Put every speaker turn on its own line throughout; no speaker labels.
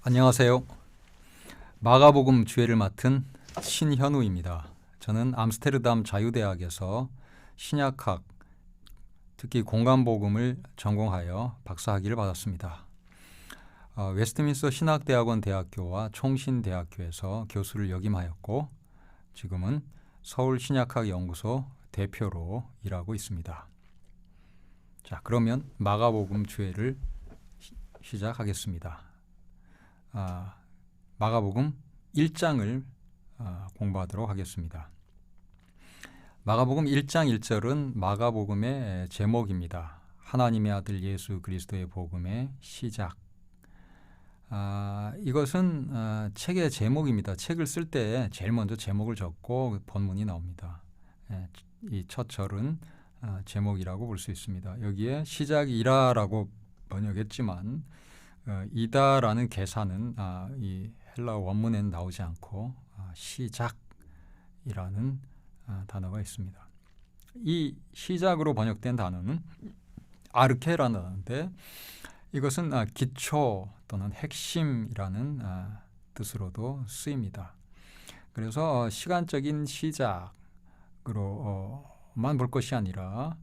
안녕하세요. 마가복음 주회를 맡은 신현우입니다. 저는 암스테르담 자유대학에서 신약학, 특히 공간복음을 전공하여 박사학위를 받았습니다. 웨스트민스터 신학대학원 대학교와 총신대학교에서 교수를 역임하였고 지금은 서울신약학연구소 대표로 일하고 있습니다. 자, 그러면 마가복음 주회를 시작하겠습니다. 마가복음 1장을 공부하도록 하겠습니다. 마가복음 1장 1절은 마가복음의 제목입니다. 하나님의 아들 예수 그리스도의 복음의 시작. 이것은 책의 제목입니다. 책을 쓸 때 제일 먼저 제목을 적고 본문이 나옵니다. 이 첫 절은 제목이라고 볼 수 있습니다. 여기에 시작이라라고 번역했지만 이다라는 계산은 이 헬라어 원문에는 나오지 않고 시작이라는 단어가 있습니다. 이 시작으로 번역된 단어는 아르케라는 단어인데 이것은 기초 또는 핵심이라는 뜻으로도 쓰입니다. 그래서 시간적인 시작으로만 볼 것이 아니라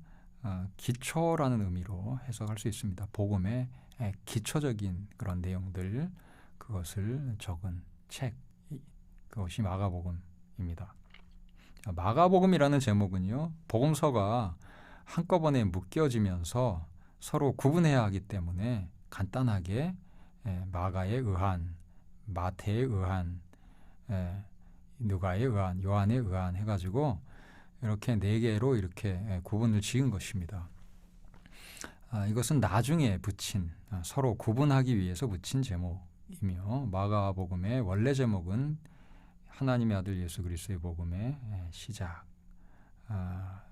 기초라는 의미로 해석할 수 있습니다. 복음의 기초적인 그런 내용들, 그것을 적은 책, 그것이 마가복음입니다. 마가복음이라는 제목은요, 복음서가 한꺼번에 묶여지면서 서로 구분해야 하기 때문에 간단하게 마가에 의한, 마태에 의한, 누가에 의한, 요한에 의한 해가지고 이렇게 네 개로 이렇게 구분을 지은 것입니다. 이것은 나중에 붙인, 서로 구분하기 위해서 붙인 제목이며 마가복음의 원래 제목은 하나님의 아들 예수 그리스도의 복음의 시작.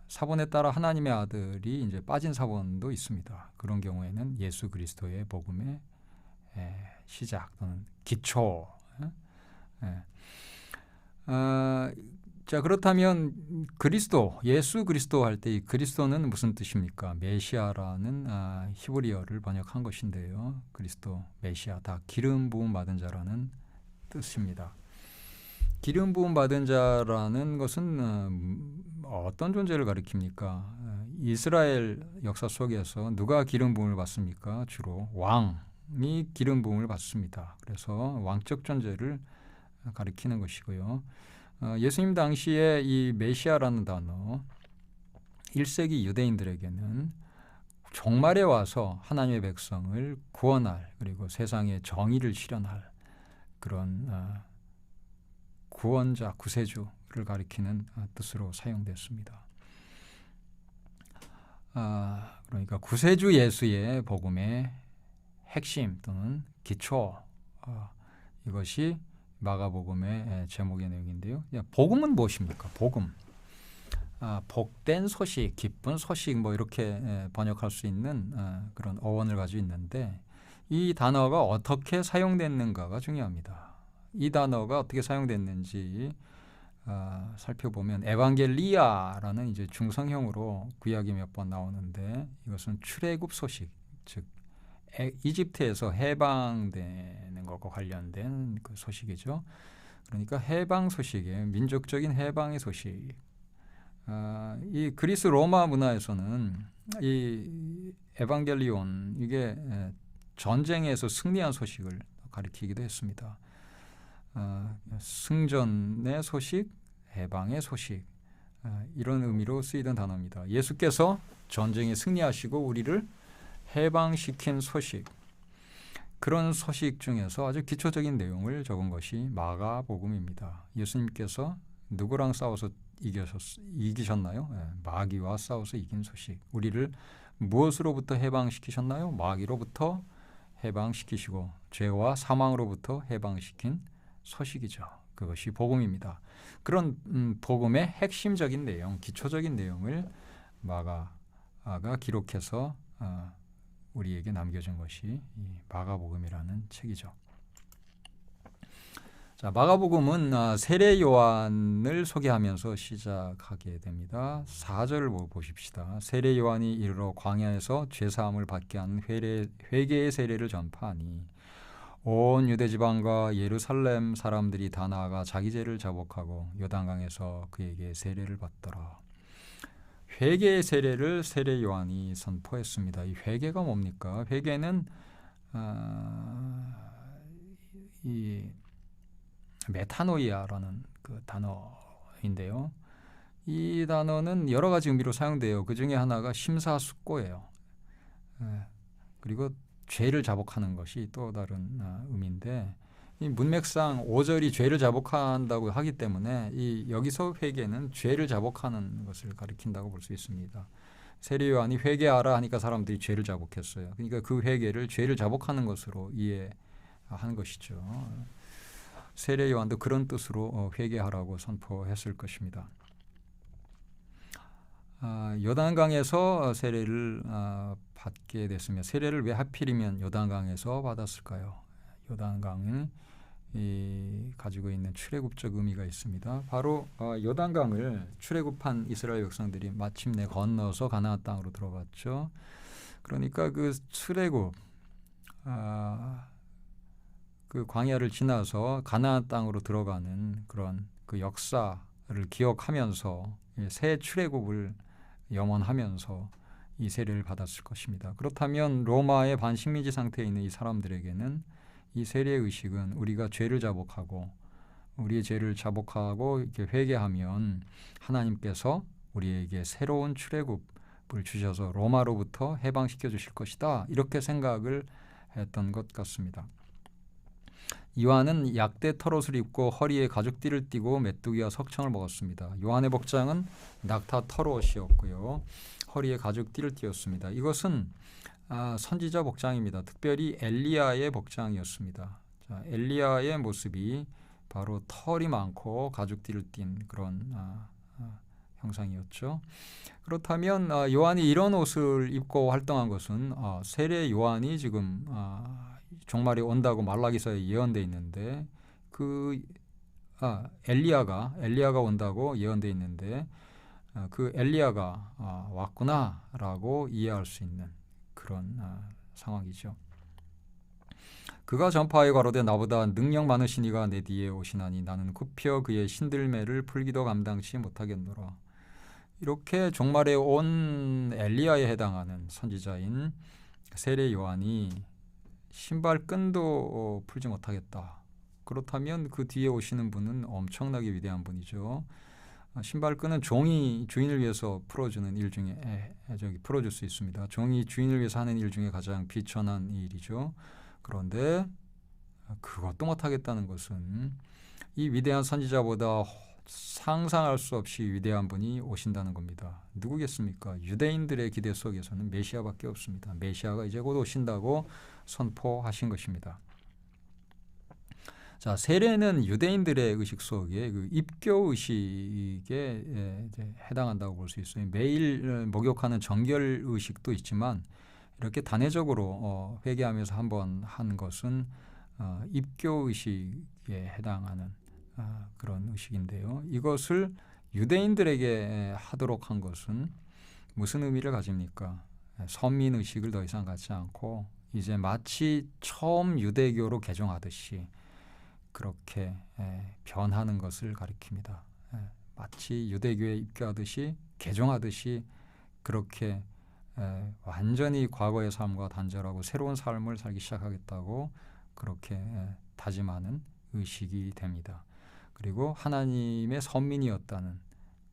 사본에 따라 하나님의 아들이 이제 빠진 사본도 있습니다. 그런 경우에는 예수 그리스도의 복음의 시작 또는 기초. 자, 그렇다면 그리스도, 예수 그리스도 할 때 이 그리스도는 무슨 뜻입니까? 메시아라는 히브리어를 번역한 것인데요. 그리스도, 메시아 다 기름 부음 받은 자라는 뜻입니다. 기름 부음 받은 자라는 것은 어떤 존재를 가리킵니까? 이스라엘 역사 속에서 누가 기름 부음을 받습니까? 주로 왕이 기름 부음을 받습니다. 그래서 왕적 존재를 가리키는 것이고요. 예수님 당시에 이 메시아라는 단어 1세기 유대인들에게는 종말에 와서 하나님의 백성을 구원할, 그리고 세상의 정의를 실현할 그런 구원자, 구세주를 가리키는 뜻으로 사용됐습니다. 그러니까 구세주 예수의 복음의 핵심 또는 기초, 이것이 마가복음의 제목의 내용인데요. 복음은 무엇입니까? 복음. 복된 소식, 기쁜 소식 뭐 이렇게 번역할 수 있는 그런 어원을 가지고 있는데 이 단어가 어떻게 사용됐는가가 중요합니다. 이 단어가 어떻게 사용됐는지 살펴보면 에반겔리아라는 이제 중성형으로 구약이 몇 번 나오는데 이것은 출애굽 소식, 즉 이집트에서 해방되는 것과 관련된 그 소식이죠. 그러니까 해방 소식에 민족적인 해방의 소식. 이 그리스 로마 문화에서는 이 에반겔리온 이게 전쟁에서 승리한 소식을 가리키기도 했습니다. 승전의 소식, 해방의 소식, 이런 의미로 쓰이던 단어입니다. 예수께서 전쟁에 승리하시고 우리를 해방시킨 소식, 그런 소식 중에서 아주 기초적인 내용을 적은 것이 마가복음입니다. 예수님께서 누구랑 싸워서 이기셨나요? 마귀와 싸워서 이긴 소식. 우리를 무엇으로부터 해방시키셨나요? 마귀로부터 해방시키시고 죄와 사망으로부터 해방시킨 소식이죠. 그것이 복음입니다. 그런 복음의 핵심적인 내용, 기초적인 내용을 마가가 기록해서 우리에게 남겨준 것이 이 마가복음이라는 책이죠. 자, 마가복음은 세례 요한을 소개하면서 시작하게 됩니다. 4절을 보십시다. 세례 요한이 이르러 광야에서 죄사함을 받게 하는 회개의 세례를 전파하니 온 유대 지방과 예루살렘 사람들이 다 나아가 자기 죄를 자복하고 요단강에서 그에게 세례를 받더라. 회개의 세례를 세례 요한이 선포했습니다. 이 회개가 뭡니까? 회개는 이 메타노이아라는 그 단어인데요. 이 단어는 여러 가지 의미로 사용돼요. 그 중에 하나가 심사숙고예요. 그리고 죄를 자복하는 것이 또 다른 의미인데, 이 문맥상 5절이 죄를 자복한다고 하기 때문에 여기서 회개는 죄를 자복하는 것을 가리킨다고 볼 수 있습니다. 세례 요한이 회개하라 하니까 사람들이 죄를 자복했어요. 그러니까 그 회개를 죄를 자복하는 것으로 이해한 것이죠. 세례 요한도 그런 뜻으로 회개하라고 선포했을 것입니다. 요단강에서 세례를 받게 됐으며, 세례를 왜 하필이면 요단강에서 받았을까요? 요단강이 가지고 있는 출애굽적 의미가 있습니다. 바로 요단강을 출애굽한 이스라엘 백성들이 마침내 건너서 가나안 땅으로 들어갔죠. 그러니까 그 출애굽, 그 광야를 지나서 가나안 땅으로 들어가는 그런 그 역사를 기억하면서 새 출애굽을 염원하면서 이 세례를 받았을 것입니다. 그렇다면 로마의 반식민지 상태에 있는 이 사람들에게는 이 세례의 의식은 우리가 죄를 자복하고 우리의 죄를 자복하고 이렇게 회개하면 하나님께서 우리에게 새로운 출애굽을 주셔서 로마로부터 해방시켜 주실 것이다, 이렇게 생각을 했던 것 같습니다. 요한은 약대 털옷을 입고 허리에 가죽띠를 띠고 메뚜기와 석청을 먹었습니다. 요한의 복장은 낙타 털옷이었고요, 허리에 가죽띠를 띠었습니다. 이것은 선지자 복장입니다. 특별히 엘리야의 복장이었습니다. 자, 엘리야의 모습이 바로 털이 많고 가죽띠를 띤 그런 형상이었죠. 그렇다면 요한이 이런 옷을 입고 활동한 것은 세례 요한이 지금 종말이 온다고 말라기서에 예언되어 있는데, 그 엘리야가 온다고 예언되어 있는데, 그 엘리야가 왔구나라고 이해할 수 있는 그런 상황이죠. 그가 전파하여 가로되 나보다 능력 많으신 이가 내 뒤에 오시나니 나는 굽혀 그의 신들매를 풀기도 감당치 못하겠노라. 이렇게 종말에 온 엘리야에 해당하는 선지자인 세례 요한이 신발끈도 풀지 못하겠다. 그렇다면 그 뒤에 오시는 분은 엄청나게 위대한 분이죠. 신발끈은 종이 주인을 위해서 풀어주는 일 중에 풀어줄 수 있습니다. 종이 주인을 위해서 하는 일 중에 가장 비천한 일이죠. 그런데 그것도 못하겠다는 것은 이 위대한 선지자보다 상상할 수 없이 위대한 분이 오신다는 겁니다. 누구겠습니까? 유대인들의 기대 속에서는 메시아밖에 없습니다. 메시아가 이제 곧 오신다고 선포하신 것입니다. 자, 세례는 유대인들의 의식 속에 그 입교 의식에 이제 해당한다고 볼 수 있어요. 매일 목욕하는 정결 의식도 있지만 이렇게 단회적으로 회개하면서 한번 한 것은 입교 의식에 해당하는 그런 의식인데요. 이것을 유대인들에게 하도록 한 것은 무슨 의미를 가집니까? 선민 의식을 더 이상 갖지 않고 이제 마치 처음 유대교로 개종하듯이 그렇게 변하는 것을 가리킵니다. 마치 유대교에 입교하듯이 개종하듯이 그렇게 완전히 과거의 삶과 단절하고 새로운 삶을 살기 시작하겠다고 그렇게 다짐하는 의식이 됩니다. 그리고 하나님의 선민이었다는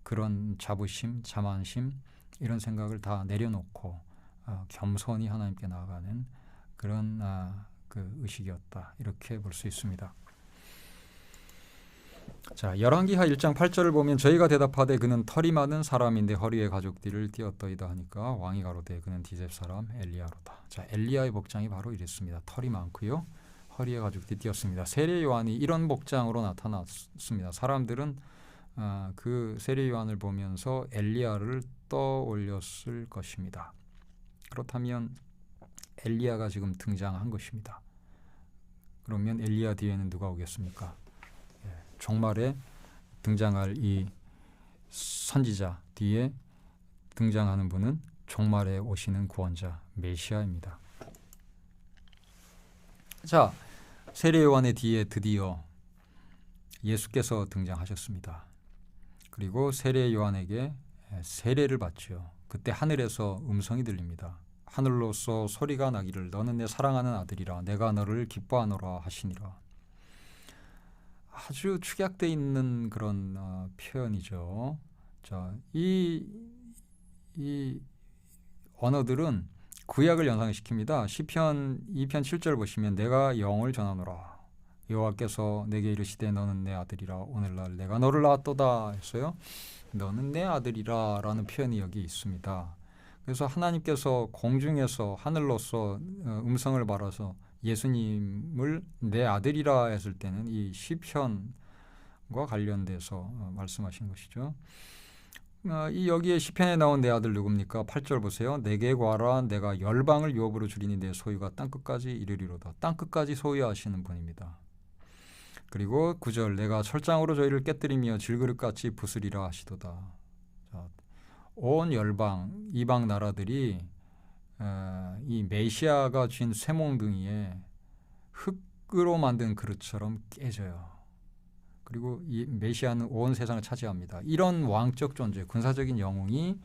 그런 자부심, 자만심, 이런 생각을 다 내려놓고 겸손히 하나님께 나아가는 그런 그 의식이었다, 이렇게 볼 수 있습니다. 자, 열왕기하 1장 8절을 보면 저희가 대답하되 그는 털이 많은 사람인데 허리에 가죽띠를 띠었더이다 하니까 왕이 가로되 그는 디셉 사람 엘리야로다. 자, 엘리야의 복장이 바로 이랬습니다. 털이 많고요, 허리에 가죽띠 띠었습니다. 세례 요한이 이런 복장으로 나타났습니다. 사람들은 그 세례 요한을 보면서 엘리야를 떠올렸을 것입니다. 그렇다면 엘리야가 지금 등장한 것입니다. 그러면 엘리야 뒤에는 누가 오겠습니까? 종말에 등장할 이 선지자 뒤에 등장하는 분은 종말에 오시는 구원자 메시아입니다. 자, 세례 요한의 뒤에 드디어 예수께서 등장하셨습니다. 그리고 세례 요한에게 세례를 받죠. 그때 하늘에서 음성이 들립니다. 하늘로서 소리가 나기를 너는 내 사랑하는 아들이라 내가 너를 기뻐하노라 하시니라. 아주 축약돼 있는 그런 표현이죠. 자, 이 언어들은 구약을 연상시킵니다. 시편 2편 7절 보시면 내가 영을 전하노라. 여호와께서 내게 이르시되 너는 내 아들이라 오늘날 내가 너를 낳았도다 했어요. 너는 내 아들이라 라는 표현이 여기 있습니다. 그래서 하나님께서 공중에서 하늘로서 음성을 받아서 예수님을 내 아들이라 했을 때는 이 시편과 관련돼서 말씀하신 것이죠. 이 여기에 시편에 나온 내 아들 누굽니까? 8절 보세요. 내게 구하라 내가 열방을 유업으로 주리니 내 소유가 땅끝까지 이르리로다. 땅끝까지 소유하시는 분입니다. 그리고 9절 내가 철장으로 저희를 깨뜨리며 질그릇같이 부수리라 하시도다. 자, 온 열방 이방 나라들이 이 메시아가 쥔 쇠몽둥이에 흙으로 만든 그릇처럼 깨져요. 그리고 이 메시아는 온 세상을 차지합니다. 이런 왕적 존재, 군사적인 영웅이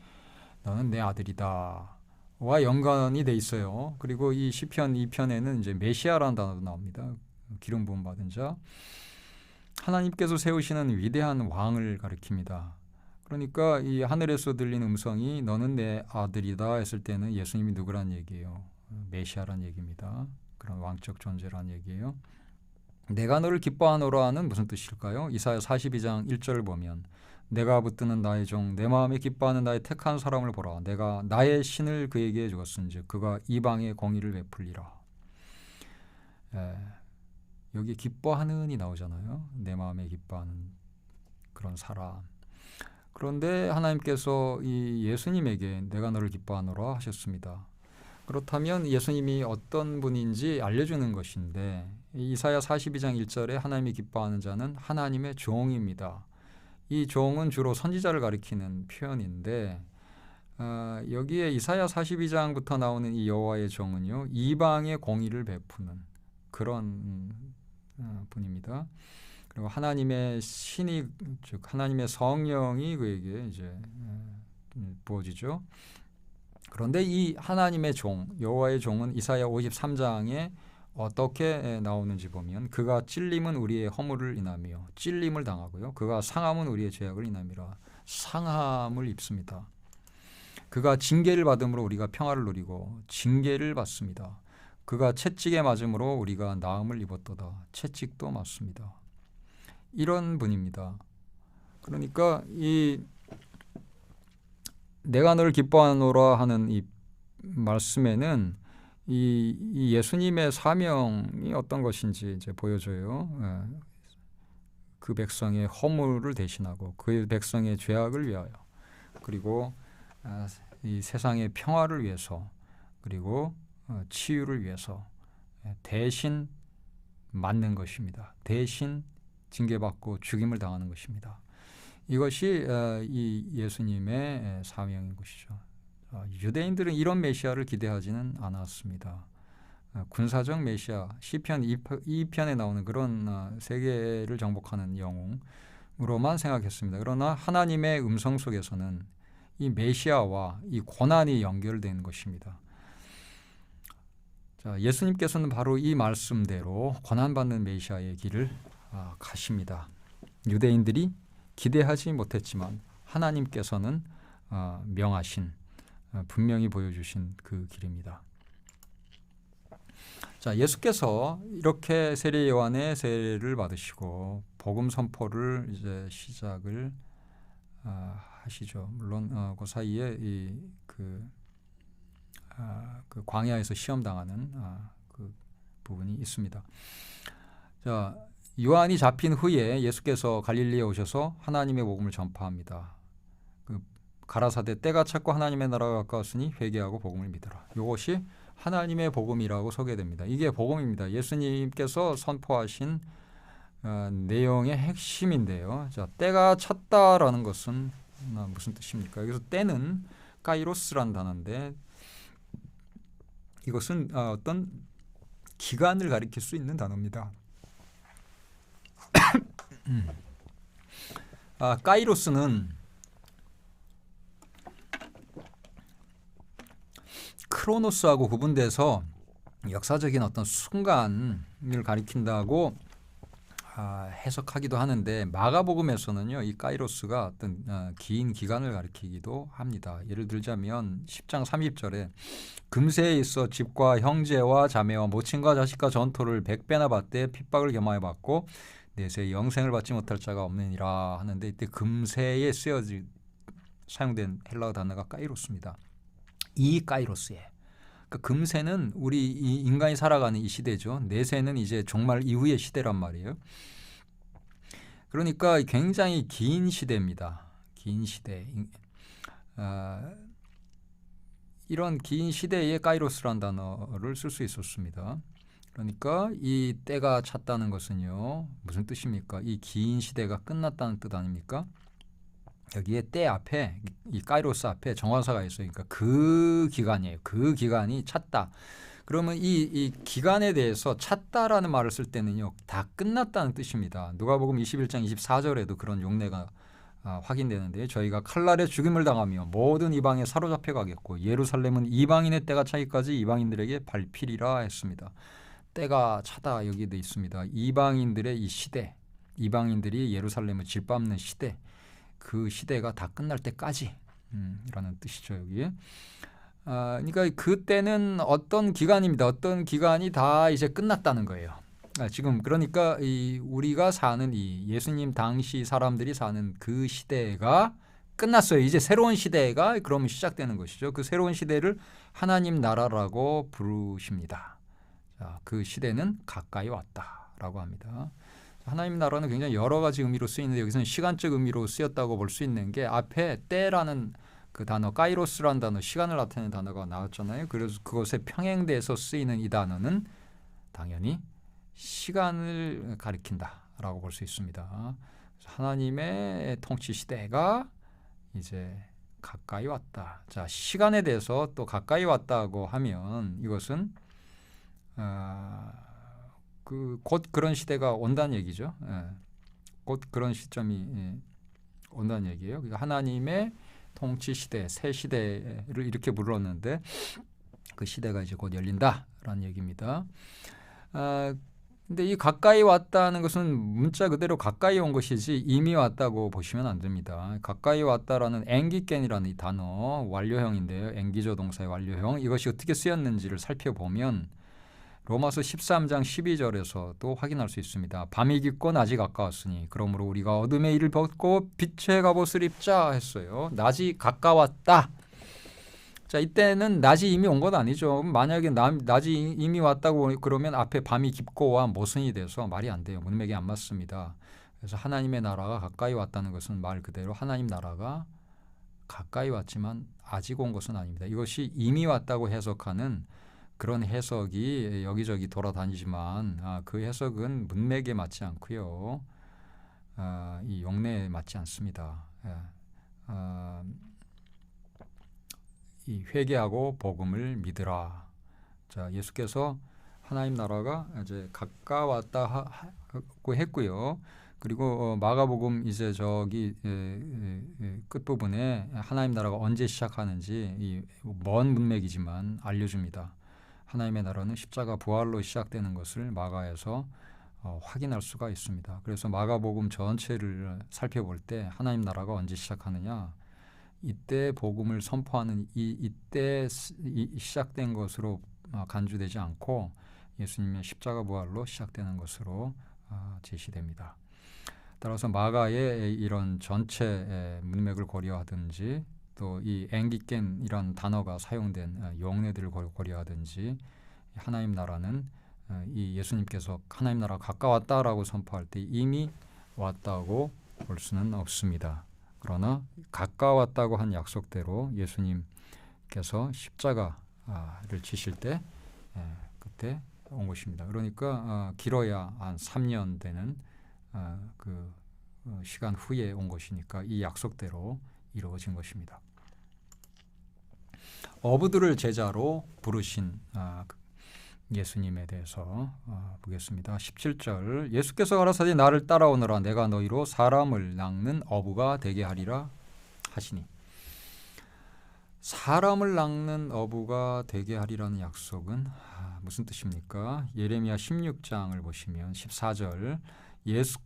너는 내 아들이다 와 연관이 돼 있어요. 그리고 이 시편 2편에는 이제 메시아라는 단어도 나옵니다. 기름 부음 받은 자. 하나님께서 세우시는 위대한 왕을 가리킵니다. 그러니까 이 하늘에서 들린 음성이 너는 내 아들이다 했을 때는 예수님이 누구란 얘기예요? 메시아란 얘기입니다. 그런 왕적 존재란 얘기예요. 내가 너를 기뻐하노라는 무슨 뜻일까요? 이사야 42장 1절을 보면 내가 붙드는 나의 종 내 마음에 기뻐하는 나의 택한 사람을 보라. 내가 나의 신을 그에게 주었은즉 그가 이방의 공의를 베풀리라. 여기 기뻐하는이 나오잖아요. 내 마음에 기뻐하는 그런 사람. 그런데 하나님께서 이 예수님에게 내가 너를 기뻐하노라 하셨습니다. 그렇다면 예수님이 어떤 분인지 알려주는 것인데 이사야 42장 1절에 하나님이 기뻐하는 자는 하나님의 종입니다. 이 종은 주로 선지자를 가리키는 표현인데 여기에 이사야 42장부터 나오는 이 여호와의 종은요 이방의 공의를 베푸는 그런 분입니다. 그리고 하나님의 신이 즉 하나님의 성령이 그에게 이제 부어지죠. 그런데 이 하나님의 종 여호와의 종은 이사야 53장에 어떻게 나오는지 보면 그가 찔림은 우리의 허물을 인하며 찔림을 당하고요. 그가 상함은 우리의 죄악을 인함이라. 상함을 입습니다. 그가 징계를 받음으로 우리가 평화를 누리고 징계를 받습니다. 그가 채찍에 맞음으로 우리가 나음을 입었도다. 채찍도 맞습니다. 이런 분입니다. 그러니까 이 내가 너를 기뻐하노라 하는 이 말씀에는 이 예수님의 사명이 어떤 것인지 이제 보여줘요. 그 백성의 허물을 대신하고 그 백성의 죄악을 위하여 그리고 이 세상의 평화를 위해서 그리고 치유를 위해서 대신 맞는 것입니다. 대신 징계받고 죽임을 당하는 것입니다. 이것이 이 예수님의 사명인 것이죠. 유대인들은 이런 메시아를 기대하지는 않았습니다. 군사적 메시아, 시편 2편에 나오는 그런 세계를 정복하는 영웅으로만 생각했습니다. 그러나 하나님의 음성 속에서는 이 메시아와 이 고난이 연결된 것입니다. 자, 예수님께서는 바로 이 말씀대로 고난받는 메시아의 길을 가십니다. 유대인들이 기대하지 못했지만 하나님께서는 명하신 분명히 보여주신 그 길입니다. 자, 예수께서 이렇게 세례 요한의 세례를 받으시고 복음 선포를 이제 시작을 하시죠. 물론 그 사이에 그 광야에서 시험 당하는 그 부분이 있습니다. 자, 요한이 잡힌 후에 예수께서 갈릴리에 오셔서 하나님의 복음을 전파합니다. 가라사대 때가 찼고 하나님의 나라가 가까웠으니 회개하고 복음을 믿으라. 이것이 하나님의 복음이라고 소개됩니다. 이게 복음입니다. 예수님께서 선포하신 내용의 핵심인데요. 자, 때가 찼다라는 것은 무슨 뜻입니까? 여기서 때는 카이로스라는 단어인데 이것은 어떤 기간을 가리킬 수 있는 단어입니다. 카이로스는 크로노스하고 구분돼서 역사적인 어떤 순간을 가리킨다고 해석하기도 하는데, 마가복음에서는요 이 카이로스가 어떤 긴 기간을 가리키기도 합니다. 예를 들자면 10장 30절에 금세에 있어 집과 형제와 자매와 모친과 자식과 전토를 100배나 받되 핍박을 겸하여 받고 내세 영생을 받지 못할 자가 없느니라 하는데, 이때 금세에 사용된 헬라어 단어가 카이로스입니다. 이 카이로스에, 그러니까 금세는 우리 이 인간이 살아가는 이 시대죠. 내세는 이제 종말 이후의 시대란 말이에요. 그러니까 굉장히 긴 시대입니다. 긴 시대. 이런 긴 시대에 카이로스란 단어를 쓸 수 있었습니다. 그러니까 이 때가 찼다는 것은요 무슨 뜻입니까? 이 긴 시대가 끝났다는 뜻 아닙니까? 여기에 때 앞에 이 카이로스 앞에 정관사가 있어요. 그러니까 그 기간이에요. 그 기간이 찼다. 그러면 이 기간에 대해서 찼다라는 말을 쓸 때는요 다 끝났다는 뜻입니다. 누가복음 21장 24절에도 그런 용례가 확인되는데, 저희가 칼날에 죽임을 당하며 모든 이방에 사로잡혀 가겠고 예루살렘은 이방인의 때가 차기까지 이방인들에게 밟히리라 했습니다. 때가 차다 여기도 있습니다. 이방인들의 이 시대, 이방인들이 예루살렘을 짓밟는 시대, 그 시대가 다 끝날 때까지 라는 뜻이죠. 여기에. 그러니까 그때는 어떤 기간입니다. 어떤 기간이 다 이제 끝났다는 거예요. 지금 그러니까 우리가 사는 이 예수님 당시 사람들이 사는 그 시대가 끝났어요. 이제 새로운 시대가 그러면 시작되는 것이죠. 그 새로운 시대를 하나님 나라라고 부르십니다. 자, 그 시대는 가까이 왔다라고 합니다. 하나님 나라는 굉장히 여러 가지 의미로 쓰이는데, 여기서는 시간적 의미로 쓰였다고 볼 수 있는 게 앞에 때라는 그 단어, 카이로스라는 단어, 시간을 나타내는 단어가 나왔잖아요. 그래서 그것에 평행돼서 쓰이는 이 단어는 당연히 시간을 가리킨다라고 볼 수 있습니다. 하나님의 통치 시대가 이제 가까이 왔다. 자, 시간에 대해서 또 가까이 왔다고 하면 이것은 곧 그런 시대가 온다는 얘기죠. 곧 그런 시점이 온다는 얘기예요. 그러니까 하나님의 통치 시대, 새 시대를 이렇게 불렀는데 그 시대가 이제 곧 열린다라는 얘기입니다. 근데 이 가까이 왔다는 것은 문자 그대로 가까이 온 것이지 이미 왔다고 보시면 안 됩니다. 가까이 왔다라는 앵기겐이라는 이 단어 완료형인데요. 앵기조 동사의 완료형. 이것이 어떻게 쓰였는지를 살펴보면 로마서 13장 12절에서도 확인할 수 있습니다. 밤이 깊고 낮이 가까웠으니 그러므로 우리가 어둠의 일을 벗고 빛의 갑옷을 입자 했어요. 낮이 가까웠다. 자, 이때는 낮이 이미 온 건 아니죠. 만약에 낮이 이미 왔다고 그러면 앞에 밤이 깊고와 모순이 돼서 말이 안 돼요. 문맥이 안 맞습니다. 그래서 하나님의 나라가 가까이 왔다는 것은 말 그대로 하나님 나라가 가까이 왔지만 아직 온 것은 아닙니다. 이것이 이미 왔다고 해석하는 그런 해석이 여기저기 돌아다니지만 그 해석은 문맥에 맞지 않고요. 이 용례에 맞지 않습니다. 이 회개하고 복음을 믿으라. 자, 예수께서 하나님 나라가 이제 가까웠다고 했고요. 그리고 마가복음 이제 저기 끝 부분에 하나님 나라가 언제 시작하는지 먼 문맥이지만 알려줍니다. 하나님의 나라는 십자가 부활로 시작되는 것을 마가에서 확인할 수가 있습니다. 그래서 마가복음 전체를 살펴볼 때 하나님 나라가 언제 시작하느냐, 이때 복음을 선포하는 이때 시작된 것으로 간주되지 않고 예수님의 십자가 부활로 시작되는 것으로 제시됩니다. 따라서 마가의 이런 전체 문맥을 고려하든지 또 이 앵기겐이라는 단어가 사용된 용례들을 고려하든지 하나님 나라는 이 예수님께서 하나님 나라가 가까웠다라고 선포할 때 이미 왔다고 볼 수는 없습니다. 그러나 가까웠다고 한 약속대로 예수님께서 십자가를 지실 때 그때 온 것입니다. 그러니까 길어야 한 3년 되는 그 시간 후에 온 것이니까 이 약속대로 이루어진 것입니다. 어부들을 제자로 부르신 예수님에 대해서 보겠습니다. 17절 예수께서 가라사대 나를 따라오너라 내가 너희로 사람을 낚는 어부가 되게 하리라 하시니 사람을 낚는 어부가 되게 하리라는 약속은 무슨 뜻입니까? 예레미야 16장을 보시면 14절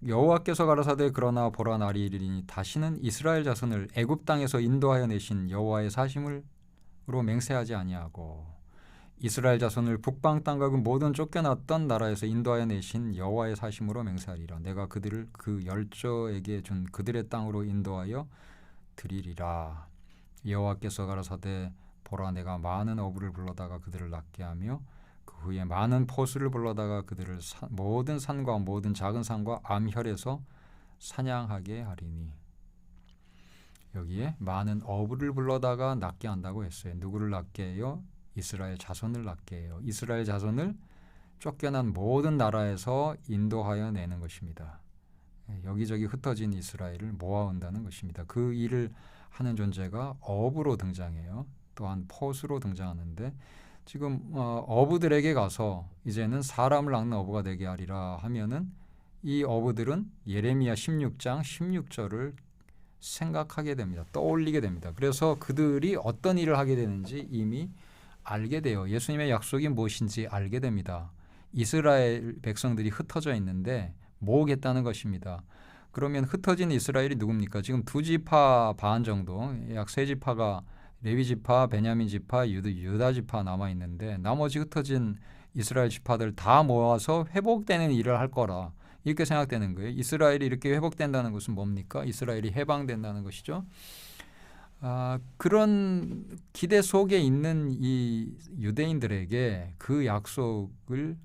여호와께서 가라사대 그러나 보라 날이 이르리니 다시는 이스라엘 자손을 애굽 땅에서 인도하여 내신 여호와의 사심으로 맹세하지 아니하고 이스라엘 자손을 북방 땅과 그 모든 쫓겨났던 나라에서 인도하여 내신 여호와의 사심으로 맹세하리라. 내가 그들을 그 열조에게 준 그들의 땅으로 인도하여 드리리라. 여호와께서 가라사대 보라 내가 많은 어부를 불러다가 그들을 낚게 하며 그 후에 많은 포수를 불러다가 그들을 모든 산과 모든 작은 산과 암혈에서 사냥하게 하리니. 여기에 많은 어부를 불러다가 낚게 한다고 했어요. 누구를 낚게 해요? 이스라엘 자손을 낚게 해요. 이스라엘 자손을 쫓겨난 모든 나라에서 인도하여 내는 것입니다. 여기저기 흩어진 이스라엘을 모아온다는 것입니다. 그 일을 하는 존재가 어부로 등장해요. 또한 포수로 등장하는데 지금 어부들에게 가서 이제는 사람을 낚는 어부가 되게 하리라 하면은 이 어부들은 예레미야 16장 16절을 생각하게 됩니다. 떠올리게 됩니다. 그래서 그들이 어떤 일을 하게 되는지 이미 알게 돼요. 예수님의 약속이 무엇인지 알게 됩니다. 이스라엘 백성들이 흩어져 있는데 모으겠다는 것입니다. 그러면 흩어진 이스라엘이 누굽니까? 지금 2지파 반 정도, 약 3지파가 레위지파, 베냐민지파, 유다지파 남아 있는데 나머지 흩어진 이스라엘 지파들 다 모아서 회복되는 일을 할 거라 이렇게 생각되는 거예요. 이스라엘이 이렇게 회복된다는 것은 뭡니까? 이스라엘이 해방된다는 것이죠. 그런 기대 속에 있는 이 유대인들에게 그 약속을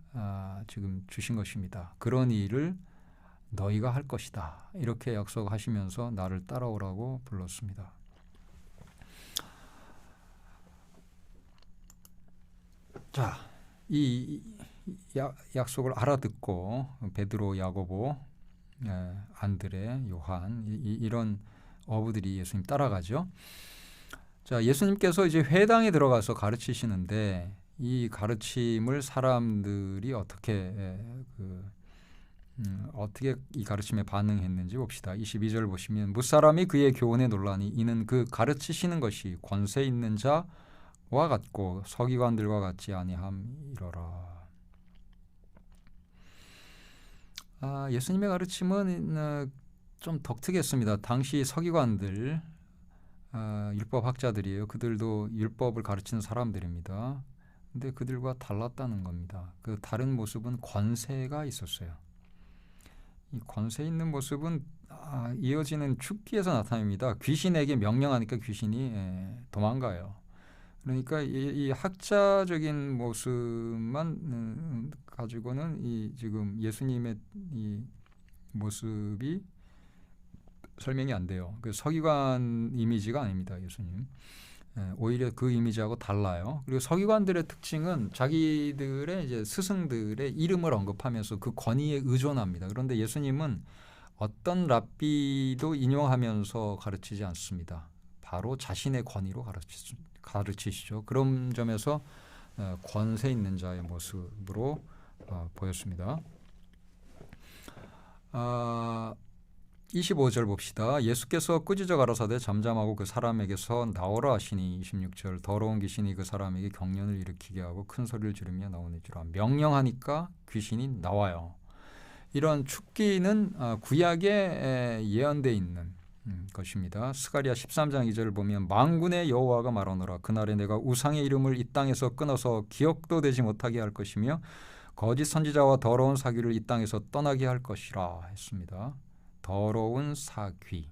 지금 주신 것입니다. 그런 일을 너희가 할 것이다. 이렇게 약속하시면서 나를 따라오라고 불렀습니다. 자, 이 약속을 알아듣고 베드로, 야고보, 안드레, 요한 이런 어부들이 예수님 따라가죠. 자, 예수님께서 이제 회당에 들어가서 가르치시는데 이 가르침을 사람들이 어떻게 이 가르침에 반응했는지 봅시다. 22절 보시면 무사람이 그의 교훈에 놀라니 이는 그 가르치시는 것이 권세 있는 자와 같고 서기관들과 같지 아니함이로라. 예수님의 가르침은 좀 독특했습니다. 당시 서기관들, 율법학자들이에요. 그들도 율법을 가르치는 사람들입니다. 근데 그들과 달랐다는 겁니다. 그 다른 모습은 권세가 있었어요. 이 권세 있는 모습은 이어지는 축기에서 나타납니다. 귀신에게 명령하니까 귀신이 도망가요. 그러니까 이 학자적인 모습만 가지고는 이 지금 예수님의 이 모습이 설명이 안 돼요. 그 서기관 이미지가 아닙니다, 예수님. 오히려 그 이미지하고 달라요. 그리고 서기관들의 특징은 자기들의 이제 스승들의 이름을 언급하면서 그 권위에 의존합니다. 그런데 예수님은 어떤 랍비도 인용하면서 가르치지 않습니다. 바로 자신의 권위로 가르치시죠. 그런 점에서 권세 있는 자의 모습으로 보였습니다. 25절 봅시다. 예수께서 꾸짖어 가라사대 잠잠하고 그 사람에게서 나오라 하시니 26절 더러운 귀신이 그 사람에게 경련을 일으키게 하고 큰 소리를 지르며 나오니라. 명령하니까 귀신이 나와요. 이런 축기는 구약에 예언되어 있는 것입니다. 스가랴 13장 2절을 보면 만군의 여호와가 말하노라 그날에 내가 우상의 이름을 이 땅에서 끊어서 기억도 되지 못하게 할 것이며 거짓 선지자와 더러운 사귀를 이 땅에서 떠나게 할 것이라 했습니다. 더러운 사귀를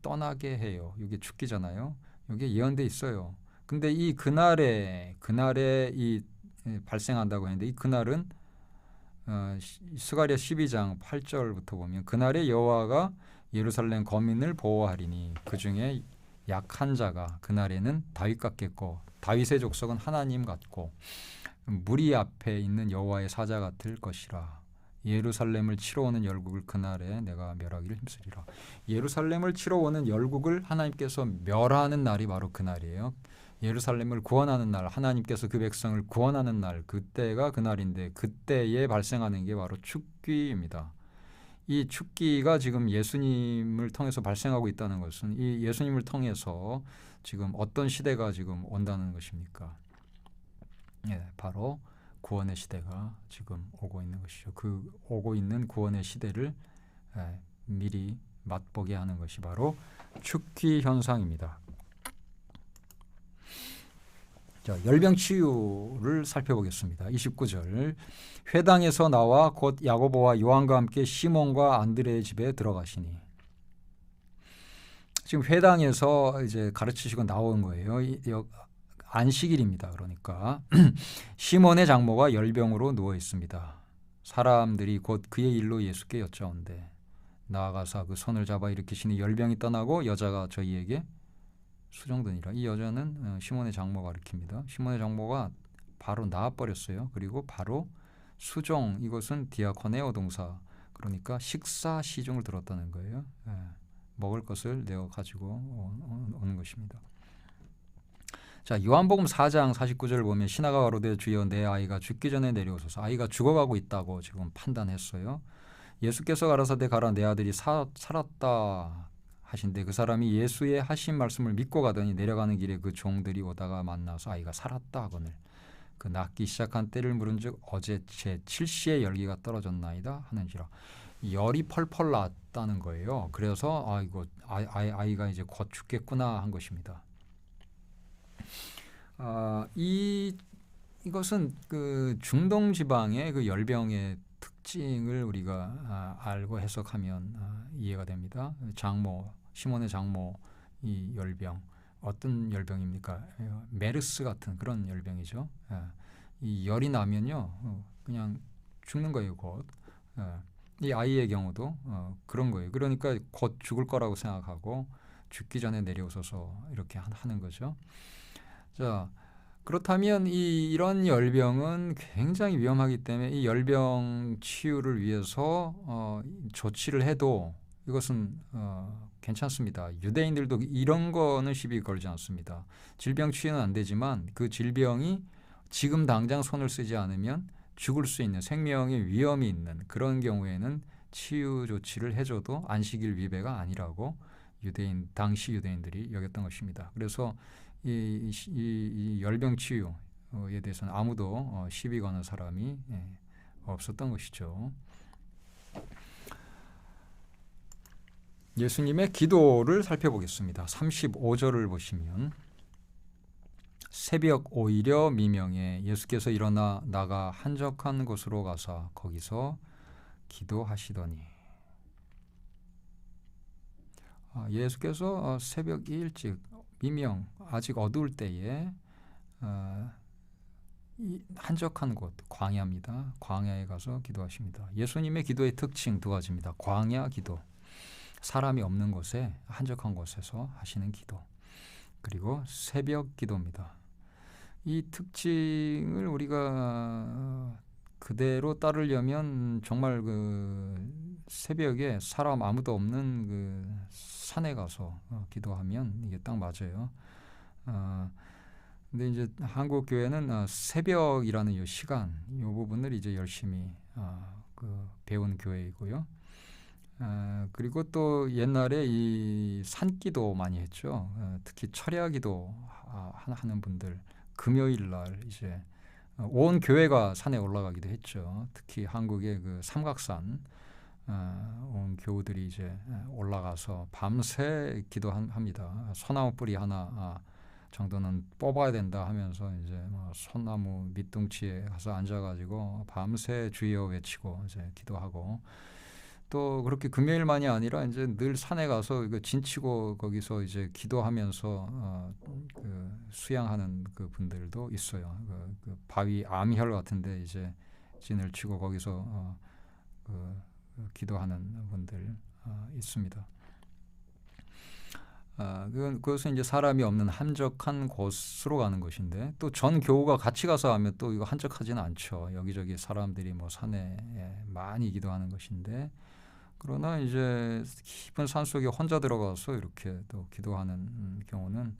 떠나게 해요. 이게 축기잖아요. 이게 예언돼 있어요. 근데 이 그날에 이 발생한다고 했는데 이 그날은 스가랴 12장 8절부터 보면 그날에 여호와가 예루살렘 거민을 보호하리니 그 중에 약한 자가 그날에는 다윗 같겠고 다윗의 족속은 하나님 같고 무리 앞에 있는 여호와의 사자 같을 것이라. 예루살렘을 치러 오는 열국을 그날에 내가 멸하기를 힘쓰리라. 예루살렘을 치러 오는 열국을 하나님께서 멸하는 날이 바로 그날이에요. 예루살렘을 구원하는 날, 하나님께서 그 백성을 구원하는 날, 그때가 그날인데 그때에 발생하는 게 바로 축기입니다. 이 축기가 지금 예수님을 통해서 발생하고 있다는 것은 이 예수님을 통해서 지금 어떤 시대가 지금 온다는 것입니까? 예, 바로 구원의 시대가 지금 오고 있는 것이죠. 그 오고 있는 구원의 시대를 미리 맛보게 하는 것이 바로 축기 현상입니다. 자, 열병 치유를 살펴보겠습니다. 29절. 회당에서 나와 곧 야고보와 요한과 함께 시몬과 안드레의 집에 들어가시니. 지금 회당에서 이제 가르치시고 나온 거예요. 안식일입니다. 그러니까 시몬의 장모가 열병으로 누워 있습니다. 사람들이 곧 그의 일로 예수께 여짜온대. 나아가사 그 손을 잡아 일으키시니 열병이 떠나고 여자가 저희에게 수종드니라. 이 여자는 시몬의 장모가 가르칩니다. 시몬의 장모가 바로 나아버렸어요. 그리고 바로 수종, 이것은 디아코네오 동사, 그러니까 식사 시중을 들었다는 거예요. 먹을 것을 내어 가지고 오는 것입니다. 자, 요한복음 4장 49절을 보면 신하가 가로되 주여 내 아이가 죽기 전에 내려오소서. 아이가 죽어가고 있다고 지금 판단했어요. 예수께서 가라사대 가라 내 아들이 살았다 하신데 그 사람이 예수의 하신 말씀을 믿고 가더니 내려가는 길에 그 종들이 오다가 만나서 아이가 살았다 하거늘 그 낫기 시작한 때를 물은즉 어제 제7시에 열기가 떨어졌나이다 하는지라. 열이 펄펄 났다는 거예요. 그래서 아이가 이제 곧 죽겠구나 한 것입니다. 이것은 그 중동 지방의 그 열병의 특징을 우리가 알고 해석하면 이해가 됩니다. 장모, 시몬의 장모 이 열병, 어떤 열병입니까? 메르스 같은 그런 열병이죠. 이 열이 나면요 그냥 죽는 거예요. 곧. 이 아이의 경우도 그런 거예요. 그러니까 곧 죽을 거라고 생각하고 죽기 전에 내려오소서 이렇게 하는 거죠. 자, 그렇다면 이런 열병은 굉장히 위험하기 때문에 이 열병 치유를 위해서 조치를 해도 이것은 괜찮습니다. 유대인들도 이런 거는 시비 걸지 않습니다. 질병 치유는 안 되지만 그 질병이 지금 당장 손을 쓰지 않으면 죽을 수 있는 생명의 위험이 있는 그런 경우에는 치유 조치를 해줘도 안식일 위배가 아니라고 당시 유대인들이 여겼던 것입니다. 그래서 이 열병 치유에 대해서는 아무도 시비 거는 사람이 없었던 것이죠. 예수님의 기도를 살펴보겠습니다. 35절을 보시면 새벽 오히려 미명에 예수께서 일어나 나가 한적한 곳으로 가사 거기서 기도하시더니. 예수께서 새벽 일찍 미명 아직 어두울 때에 한적한 곳 광야입니다. 광야에 가서 기도하십니다. 예수님의 기도의 특징 두 가지입니다. 광야 기도, 사람이 없는 곳에 한적한 곳에서 하시는 기도, 그리고 새벽 기도입니다. 이 특징을 우리가 그대로 따르려면 정말 그 새벽에 사람 아무도 없는 그 산에 가서 기도하면 이게 딱 맞아요. 근데 이제 한국 교회는 새벽이라는 이 시간, 이 부분을 이제 열심히 배운 교회이고요. 그리고 또 옛날에 이 산기도 많이 했죠. 특히 철야기도 하는 분들 금요일 날 이제 온 교회가 산에 올라가기도 했죠. 특히 한국의 그 삼각산 온 교우들이 이제 올라가서 밤새 기도합니다. 소나무 뿌리 하나 정도는 뽑아야 된다 하면서 이제 소나무 밑둥치에 가서 앉아가지고 밤새 주여 외치고 이제 기도하고, 또 그렇게 금요일만이 아니라 이제 늘 산에 가서 이거 진치고 거기서 이제 기도하면서 그 수양하는 그 분들도 있어요. 그 바위 암혈 같은데 이제 진을 치고 거기서 기도하는 분들 있습니다. 그것은 이제 사람이 없는 한적한 곳으로 가는 것인데, 또 전 교우가 같이 가서 하면 또 이거 한적하지는 않죠. 여기저기 사람들이 산에 많이 기도하는 것인데, 그러나 이제 깊은 산 속에 혼자 들어가서 이렇게 또 기도하는 경우는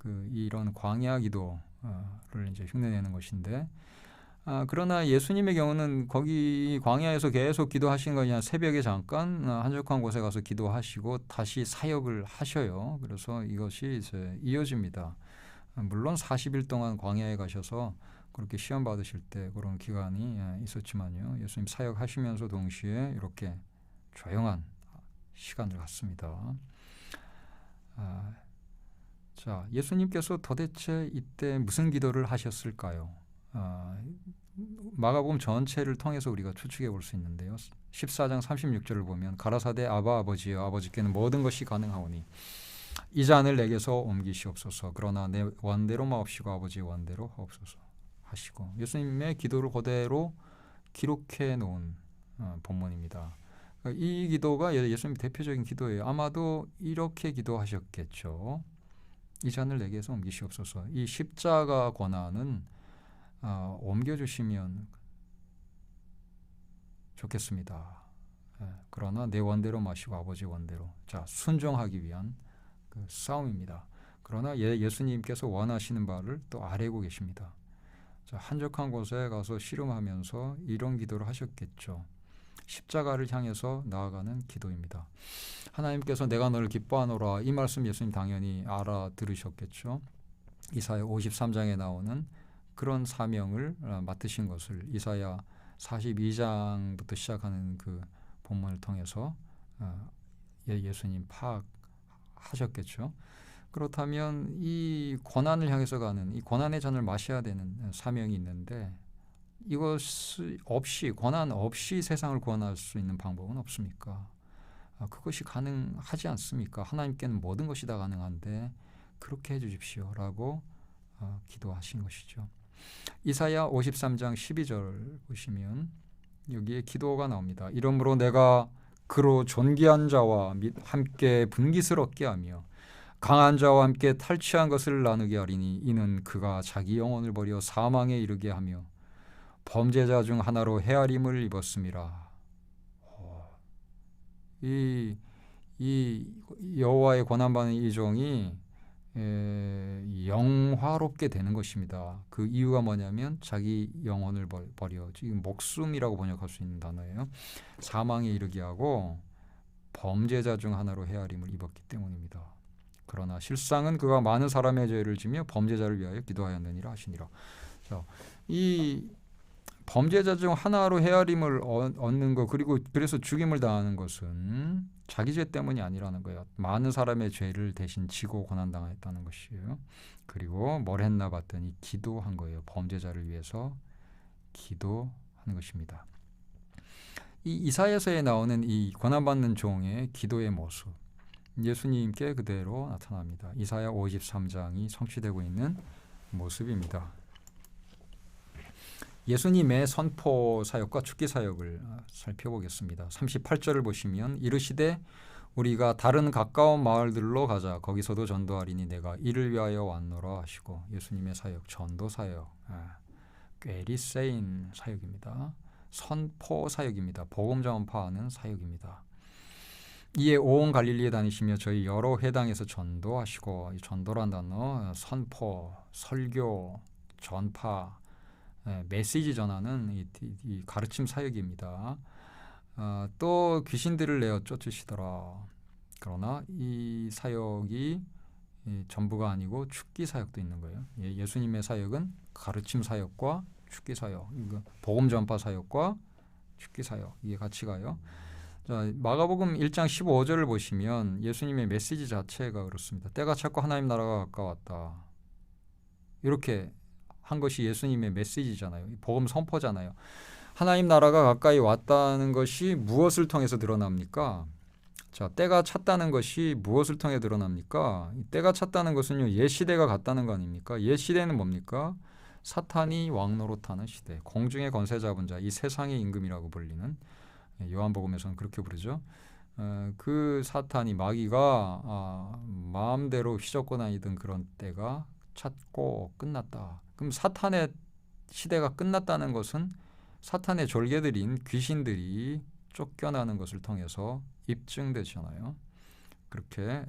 이런 광야 기도를 이제 흉내내는 것인데, 그러나 예수님의 경우는 거기 광야에서 계속 기도하신 거 아니라 새벽에 잠깐 한적한 곳에 가서 기도하시고 다시 사역을 하셔요. 그래서 이것이 이제 이어집니다. 물론 40일 동안 광야에 가셔서 그렇게 시험 받으실 때 그런 기간이 있었지만요. 예수님 사역하시면서 동시에 이렇게 조용한 시간을 갖습니다. 자, 예수님께서 도대체 이때 무슨 기도를 하셨을까요? 마가복음 전체를 통해서 우리가 추측해 볼 수 있는데요. 14장 36절을 보면 가라사대 아바 아버지여 아버지께는 모든 것이 가능하오니 이 잔을 내게서 옮기시옵소서. 그러나 내 원대로 마옵시고 아버지의 원대로 하옵소서 하시고, 예수님의 기도를 그대로 기록해 놓은 본문입니다. 이 기도가 예수님 대표적인 기도예요. 아마도 이렇게 기도하셨겠죠. 이 잔을 내게서 옮기시옵소서. 이 십자가 고난은 옮겨주시면 좋겠습니다. 그러나 내 원대로 마시고 아버지 원대로. 자, 순종하기 위한 그 싸움입니다. 그러나 예수님께서 원하시는 바를 또 아뢰고 계십니다. 자, 한적한 곳에 가서 씨름하면서 이런 기도를 하셨겠죠. 십자가를 향해서 나아가는 기도입니다. 하나님께서 내가 너를 기뻐하노라, 이 말씀 예수님 당연히 알아들으셨겠죠. 이사야 53장에 나오는 그런 사명을 맡으신 것을 이사야 42장부터 시작하는 그 본문을 통해서 예수님 파악하셨겠죠. 그렇다면 이 고난을 향해서 가는 이 고난의 잔을 마셔야 되는 사명이 있는데, 이것 없이, 고난 없이 세상을 구원할 수 있는 방법은 없습니까? 그것이 가능하지 않습니까? 하나님께는 모든 것이 다 가능한데 그렇게 해주십시오라고 기도하신 것이죠. 이사야 53장 12절 보시면 여기에 기도가 나옵니다. 이러므로 내가 그로 존귀한 자와 함께 분깃을 하며 강한 자와 함께 탈취한 것을 나누게 하리니 이는 그가 자기 영혼을 버려 사망에 이르게 하며 범죄자 중 하나로 헤아림을 입었음이라. 이 여호와의 고난받는 이 종이 영화롭게 되는 것입니다. 그 이유가 뭐냐면 자기 영혼을 버려, 지금 목숨이라고 번역할 수 있는 단어예요. 사망에 이르게 하고 범죄자 중 하나로 헤아림을 입었기 때문입니다. 그러나 실상은 그가 많은 사람의 죄를 지며 범죄자를 위하여 기도하였느니라 하시니라. 자, 이 범죄자 중 하나로 헤아림을 얻는 것, 그리고 그래서 죽임을 당하는 것은 자기 죄 때문이 아니라는 거예요. 많은 사람의 죄를 대신 지고 고난당했다는 것이에요. 그리고 뭘 했나 봤더니 기도한 거예요. 범죄자를 위해서 기도하는 것입니다. 이 이사야서에 나오는 이 고난받는 종의 기도의 모습, 예수님께 그대로 나타납니다. 이사야 53장이 성취되고 있는 모습입니다. 예수님의 선포 사역과 죽기 사역을 살펴보겠습니다. 38절을 보시면 이르시되 우리가 다른 가까운 마을들로 가자. 거기서도 전도하리니 내가 이를 위하여 왔노라 하시고, 예수님의 사역, 전도 사역, 꽤 세인 사역입니다. 선포 사역입니다. 복음 전파하는 사역입니다. 이에 온 갈릴리에 다니시며 저희 여러 회당에서 전도하시고, 이 전도란 단어, 선포, 설교, 전파, 메시지 전하는 이 가르침 사역입니다. 또 귀신들을 내어 쫓으시더라. 그러나 이 사역이 전부가 아니고 죽기 사역도 있는 거예요. 예수님의 사역은 가르침 사역과 죽기 사역, 복음 전파 사역과 죽기 사역, 이게 같이 가요. 자, 마가복음 1장 15절을 보시면 예수님의 메시지 자체가 그렇습니다. 때가 찼고 하나님 나라가 가까웠다. 이렇게 한 것이 예수님의 메시지잖아요. 복음 선포잖아요. 하나님 나라가 가까이 왔다는 것이 무엇을 통해서 드러납니까? 자, 때가 찼다는 것이 무엇을 통해 드러납니까? 때가 찼다는 것은요, 옛 시대가 갔다는 거 아닙니까? 옛 시대는 뭡니까? 사탄이 왕노릇하는 시대, 공중의 권세 잡은 자, 이 세상의 임금이라고 불리는, 요한복음에서는 그렇게 부르죠. 그 사탄이, 마귀가 마음대로 휘젓고 다니던 그런 때가 찼고 끝났다. 그럼 사탄의 시대가 끝났다는 것은 사탄의 졸개들인 귀신들이 쫓겨나는 것을 통해서 입증되잖아요. 그렇게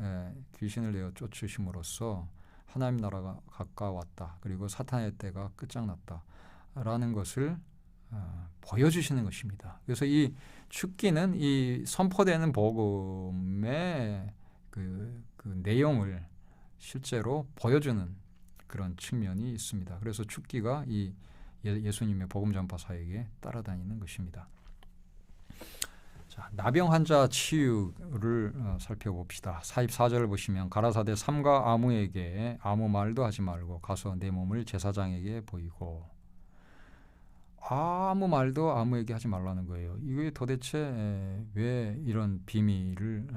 귀신을 내어 쫓으심으로써 하나님 나라가 가까웠다. 그리고 사탄의 때가 끝장났다라는 것을 보여주시는 것입니다. 그래서 이 축기는 이 선포되는 복음의 그 내용을 실제로 보여주는 그런 측면이 있습니다. 그래서 축기가 이 예수님의 복음 전파 사역에 따라다니는 것입니다. 자, 나병 환자 치유를 살펴봅시다. 44절을 보시면 가라사대 삼가 아무에게 아무 말도 하지 말고 가서 내 몸을 제사장에게 보이고, 아무 말도 아무에게 하지 말라는 거예요. 이게 도대체 왜 이런 비밀을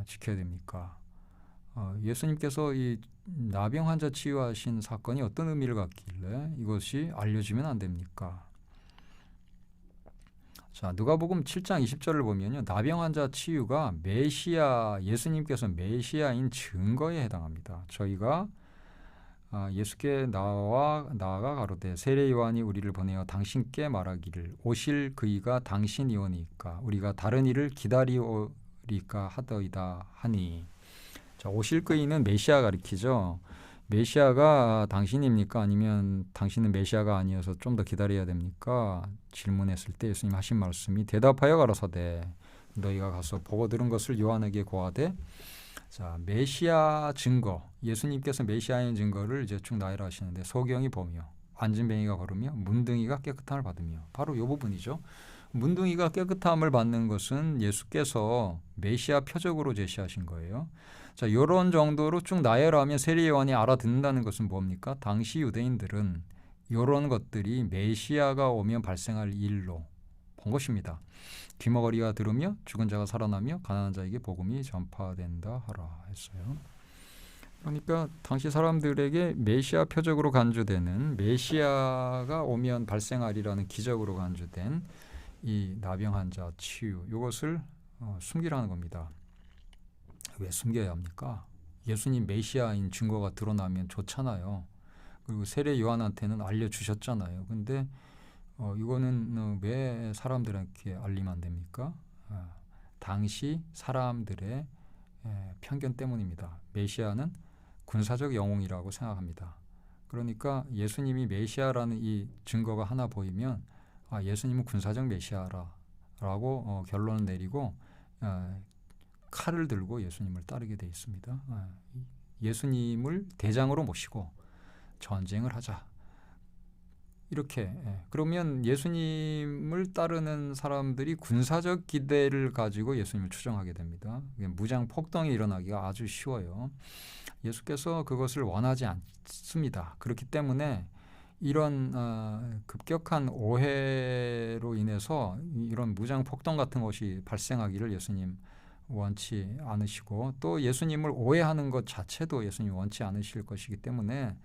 지켜야 됩니까? 예수님께서 이 나병 환자 치유하신 사건이 어떤 의미를 갖길래 이것이 알려지면 안 됩니까? 자, 누가복음 7장 20절을 보면요, 나병 환자 치유가 메시아, 예수님께서 메시아인 증거에 해당합니다. 저희가 예수께 나아가 가로되 세례 요한이 우리를 보내어 당신께 말하기를 오실 그이가 당신이오니까 우리가 다른 이를 기다리오리까 하더이다 하니. 자, 오실 그이는 메시아 가리키죠. 메시아가 당신입니까? 아니면 당신은 메시아가 아니어서 좀 더 기다려야 됩니까? 질문했을 때 예수님 하신 말씀이 대답하여 가라사대 너희가 가서 보고 들은 것을 요한에게 고하되. 자, 메시아 증거, 예수님께서 메시아인 증거를 이제 쭉 나열을 하시는데 소경이 보며 앉은 뱅이가 걸으며 문둥이가 깨끗함을 받으며, 바로 이 부분이죠. 문둥이가 깨끗함을 받는 것은 예수께서 메시아 표적으로 제시하신 거예요. 자, 이런 정도로 쭉 나열하면 세례 요한이 알아듣는다는 것은 뭡니까? 당시 유대인들은 이런 것들이 메시아가 오면 발생할 일로 본 것입니다. 귀머거리가 들으며 죽은 자가 살아나며 가난한 자에게 복음이 전파된다 하라 했어요. 그러니까 당시 사람들에게 메시아 표적으로 간주되는, 메시아가 오면 발생하리라는 기적으로 간주된 이 나병 환자 치유, 이것을 숨기라는 겁니다. 왜 숨겨야 합니까? 예수님 메시아인 증거가 드러나면 좋잖아요. 그리고 세례 요한한테는 알려주셨잖아요. 근데 이거는 왜 사람들에게 알리면 안 됩니까? 당시 사람들의 편견 때문입니다. 메시아는 군사적 영웅이라고 생각합니다. 그러니까 예수님이 메시아라는 이 증거가 하나 보이면 예수님은 군사적 메시아라고 결론을 내리고 칼을 들고 예수님을 따르게 돼 있습니다. 예수님을 대장으로 모시고 전쟁을 하자. 이렇게. 그러면 예수님을 따르는 사람들이 군사적 기대를 가지고 예수님을 추종하게 됩니다. 무장 폭동이 일어나기가 아주 쉬워요. 예수께서 그것을 원하지 않습니다. 그렇기 때문에 이런 급격한 오해로 인해서 이런 무장 폭동 같은 것이 발생하기를 예수님 원치 않으시고, 또 예수님을 오해하는 것 자체도 예수님 원치 않으실 것이기 때문에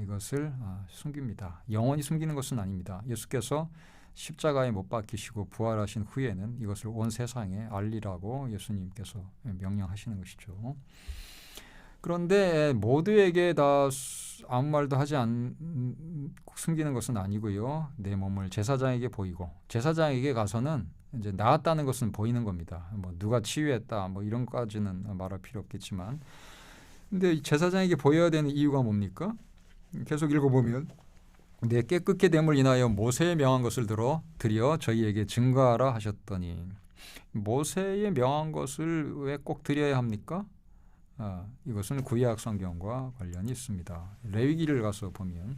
이것을 숨깁니다. 영원히 숨기는 것은 아닙니다. 예수께서 십자가에 못 박히시고 부활하신 후에는 이것을 온 세상에 알리라고 예수님께서 명령하시는 것이죠. 그런데 모두에게 다 아무 말도 하지 숨기는 것은 아니고요. 내 몸을 제사장에게 보이고, 제사장에게 가서는 이제 나았다는 것은 보이는 겁니다. 뭐 누가 치유했다 뭐 이런 것까지는 말할 필요 없겠지만, 근데 제사장에게 보여야 되는 이유가 뭡니까? 계속 읽어보면 내 깨끗게 됨을 인하여 모세의 명한 것을 드려 저희에게 증거하라 하셨더니, 모세의 명한 것을 왜 꼭 드려야 합니까? 이것은 구약 성경과 관련이 있습니다. 레위기를 가서 보면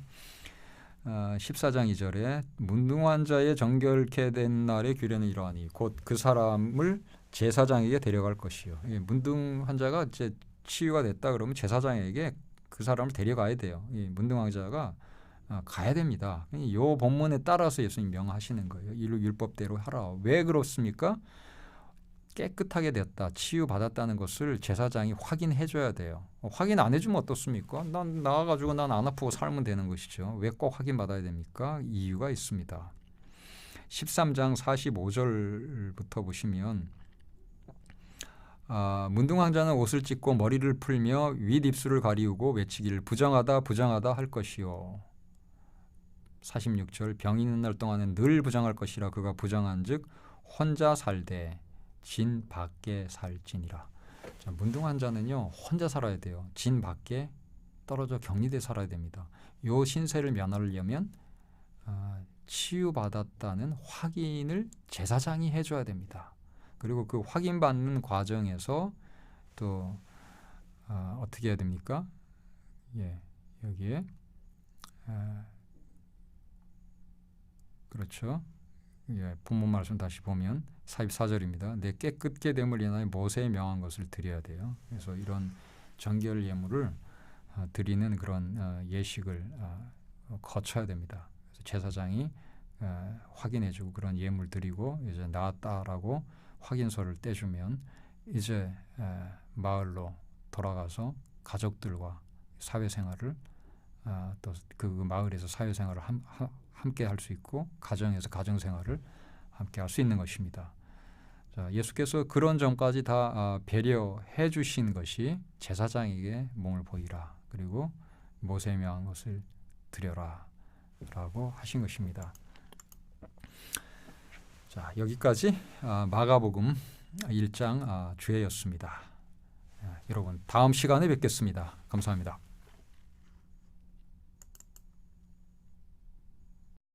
14장 2절에 문둥환자의 정결케 된 날의 규례는 이러하니 곧 그 사람을 제사장에게 데려갈 것이요. 문둥환자가 이제 치유가 됐다 그러면 제사장에게 그 사람을 데려가야 돼요. 이 문둥환자가 가야 됩니다. 이 본문에 따라서 예수님 명하시는 거예요. 이를 율법대로 하라. 왜 그렇습니까? 깨끗하게 됐다, 치유받았다는 것을 제사장이 확인해 줘야 돼요. 확인 안 해주면 어떻습니까? 난 나와가지고 난 안 아프고 살면 되는 것이죠. 왜 꼭 확인받아야 됩니까? 이유가 있습니다. 13장 45절부터 보시면 문둥환자는 옷을 찢고 머리를 풀며 윗입술을 가리우고 외치기를 부정하다 부정하다 할 것이요. 46절 병이 있는 날 동안은 늘 부정할 것이라 그가 부정한 즉 혼자 살되 진 밖에 살지니라. 자, 문둥환자는요 혼자 살아야 돼요. 진 밖에 떨어져 격리돼 살아야 됩니다. 요 신세를 면하려면 치유받았다는 확인을 제사장이 해줘야 됩니다. 그리고 그 확인받는 과정에서 또 어떻게 해야 됩니까? 예, 여기에 그렇죠. 예, 본문 말씀 다시 보면 44절입니다. 내 깨끗게 됨을 인하여 모세에 명한 것을 드려야 돼요. 그래서 이런 정결 예물을 드리는 그런 예식을 거쳐야 됩니다. 그래서 제사장이 확인해주고 그런 예물 드리고 이제 나았다라고 확인서를 떼주면 이제 마을로 돌아가서 가족들과 사회생활을 또 그 마을에서 사회생활을 함께 할 수 있고 가정에서 가정생활을 함께 할 수 있는 것입니다. 자, 예수께서 그런 점까지 다 배려해 주신 것이 제사장에게 몸을 보이라 그리고 모세에 명한 것을 드려라 라고 하신 것입니다. 자, 여기까지 마가복음 1장 주예였습니다. 여러분 다음 시간에 뵙겠습니다. 감사합니다.